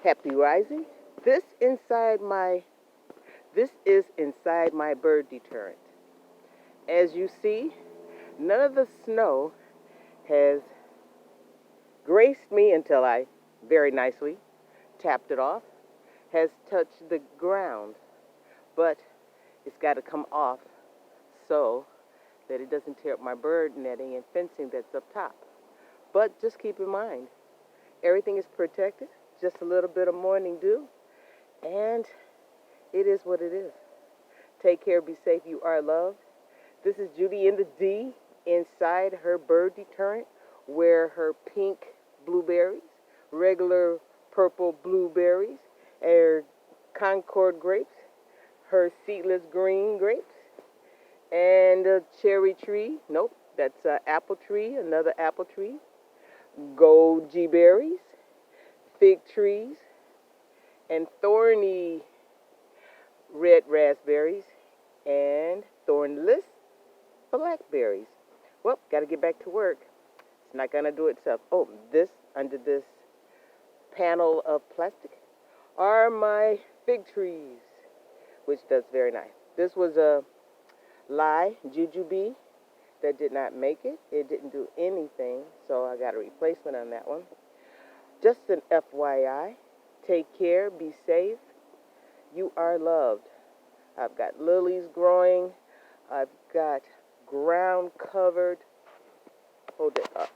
Happy rising. This is inside my bird deterrent. As you see, none of the snow has graced me until I very nicely tapped it off, has touched the ground, but it's got to come off so that it doesn't tear up my bird netting and fencing that's up top. But just keep in mind, everything is protected, just a little bit of morning dew, and it is what it is. Take care, be safe, you are loved. This is Judy in the D inside her bird deterrent, where her pink blueberries, regular purple blueberries, her Concord grapes, her seedless green grapes, and a cherry tree. Nope, that's an apple tree, another apple tree, goji berries, fig trees, and thorny red raspberries, and thornless blackberries. Well, got to get back to work. It's not going to do itself. Oh, under this panel of plastic are my fig trees, which does very nice. This was a lie, jujube, that did not make it. It didn't do anything, so I got a replacement on that one. Just an FYI. Take care, be safe. You are loved. I've got lilies growing. I've got ground covered. Hold it up.